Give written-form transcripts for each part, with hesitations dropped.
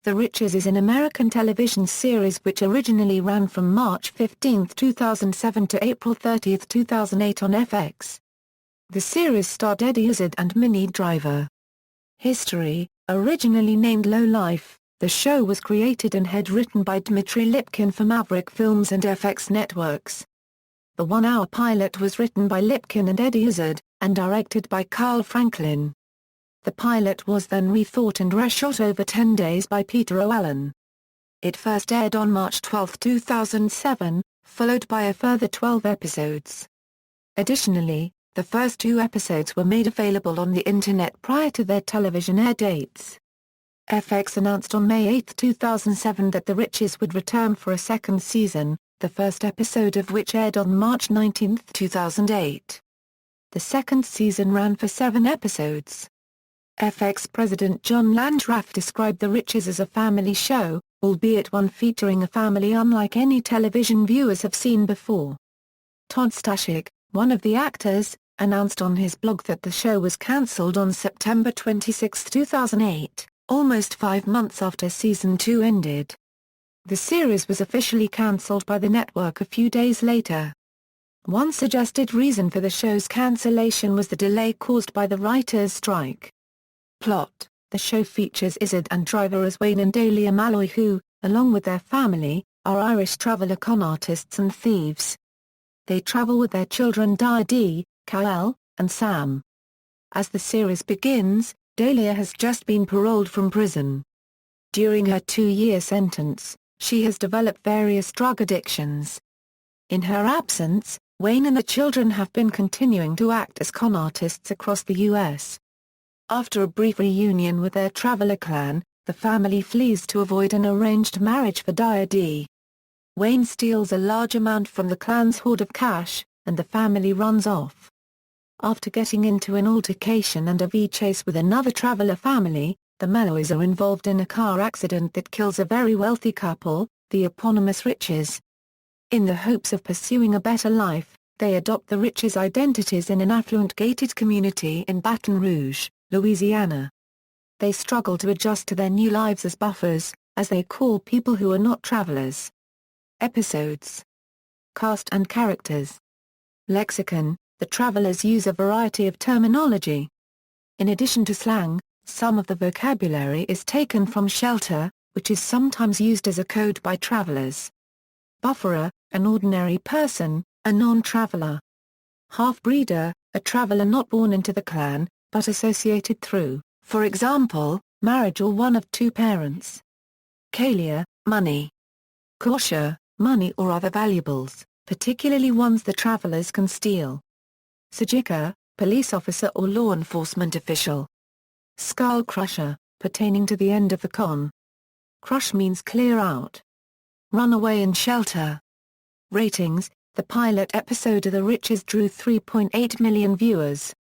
The Riches is an American television series which originally ran from March 15, 2007 to April 30, 2008 on FX. The series starred Eddie Izzard and Minnie Driver. History: originally named Low Life, the show was created and head-written by Dmitry Lipkin for Maverick Films and FX Networks. The one-hour pilot was written by Lipkin and Eddie Izzard, and directed by Carl Franklin. The pilot was then rethought and reshot over 10 days by Peter O'Allen. It first aired on March 12, 2007, followed by a further 12 episodes. Additionally, the first 2 episodes were made available on the Internet prior to their television air dates. FX announced on May 8, 2007 that The Riches would return for a second season, the first episode of which aired on March 19, 2008. The second season ran for 7 episodes. FX president John Landgraf described The Riches as a family show, albeit one featuring a family unlike any television viewers have seen before. Todd Stashik, one of the actors, announced on his blog that the show was cancelled on September 26, 2008, almost 5 months after Season 2 ended. The series was officially cancelled by the network a few days later. One suggested reason for the show's cancellation was the delay caused by the writers' strike. Plot: the show features Izzard and Driver as Wayne and Dahlia Malloy who, along with their family, are Irish traveller con artists and thieves. They travel with their children Dee, Kael, and Sam. As the series begins, Dahlia has just been paroled from prison. During her 2-year sentence, she has developed various drug addictions. In her absence, Wayne and the children have been continuing to act as con artists across the U.S. After a brief reunion with their traveler clan, the family flees to avoid an arranged marriage for Dee. Wayne steals a large amount from the clan's hoard of cash, and the family runs off. After getting into an altercation and a V-chase with another traveler family, the Malloys are involved in a car accident that kills a very wealthy couple, the eponymous Riches. In the hopes of pursuing a better life, they adopt the Riches' identities in an affluent gated community in Baton Rouge, Louisiana. They struggle to adjust to their new lives as buffers, as they call people who are not travelers. Episodes. Cast and characters. Lexicon: the travelers use a variety of terminology. In addition to slang, some of the vocabulary is taken from shelter, which is sometimes used as a code by travelers. Bufferer: an ordinary person, a non-traveler. Half-breeder: a traveler not born into the clan, but associated through, for example, marriage or one of 2 parents. Kalia: money. Kausha: money or other valuables, particularly ones the travelers can steal. Sajika: police officer or law enforcement official. Skull crusher: pertaining to the end of the con. Crush means clear out. Runaway and shelter. Ratings: the pilot episode of The Riches drew 3.8 million viewers.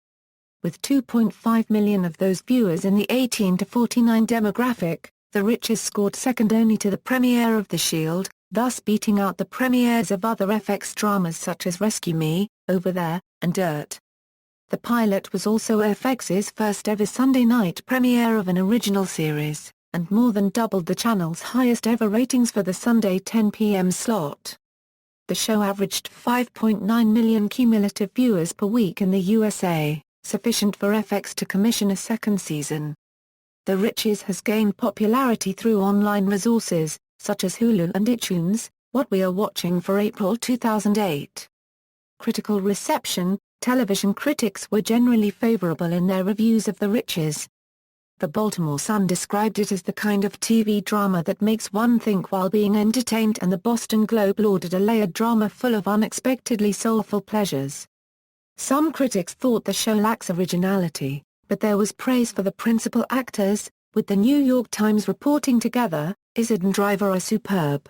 With 2.5 million of those viewers in the 18 to 49 demographic, The Riches scored second only to the premiere of The Shield, thus beating out the premieres of other FX dramas such as Rescue Me, Over There, and Dirt. The pilot was also FX's first ever Sunday night premiere of an original series, and more than doubled the channel's highest ever ratings for the Sunday 10 p.m. slot. The show averaged 5.9 million cumulative viewers per week in the USA, sufficient for FX to commission a second season. The Riches has gained popularity through online resources, such as Hulu and iTunes, What We Are Watching for April 2008. Critical reception: television critics were generally favorable in their reviews of The Riches. The Baltimore Sun described it as the kind of TV drama that makes one think while being entertained, and the Boston Globe lauded a layered drama full of unexpectedly soulful pleasures. Some critics thought the show lacks originality, but there was praise for the principal actors, with the New York Times reporting together, Izzard and Driver are superb.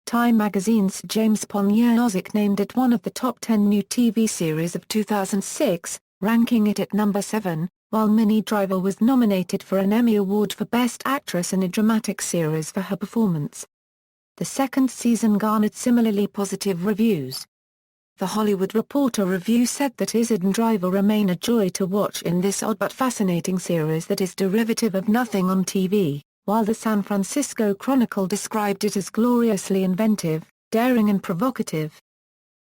Time magazine's James Ponyazic named it one of the top 10 new TV series of 2006, ranking it at number 7, while Minnie Driver was nominated for an Emmy Award for Best Actress in a Dramatic Series for her performance. The second season garnered similarly positive reviews. The Hollywood Reporter review said that Izzard and Driver remain a joy to watch in this odd but fascinating series that is derivative of nothing on TV. while the San Francisco Chronicle described it as gloriously inventive, daring and provocative.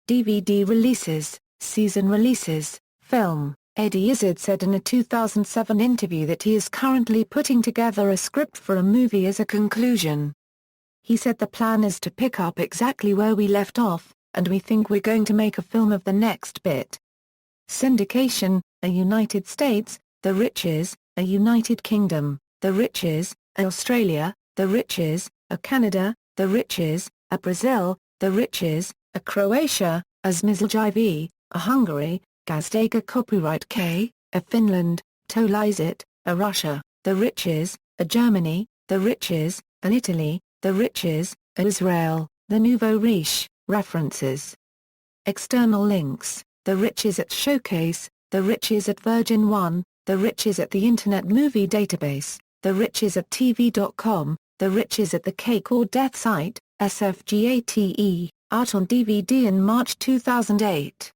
DVD releases, season releases, film. Eddie Izzard said in a 2007 interview that he is currently putting together a script for a movie as a conclusion. He said the plan is to pick up exactly where we left off, and we think we're going to make a film of the next bit. Syndication, a United States, The Riches, a United Kingdom, The Riches, a Australia, The Riches, a Canada, The Riches, a Brazil, The Riches, a Croatia, a Zmizljiv, a Hungary, Gazdega Copyright K, a Finland, Tolizit, a Russia, The Riches, a Germany, The Riches, an Italy, The Riches, a Israel, The Nouveau Riche. References. External links: The Riches at Showcase, The Riches at Virgin One, The Riches at the Internet Movie Database, The Riches at TV.com, The Riches at the Cake or Death Site, SFGATE, out on DVD in March 2008.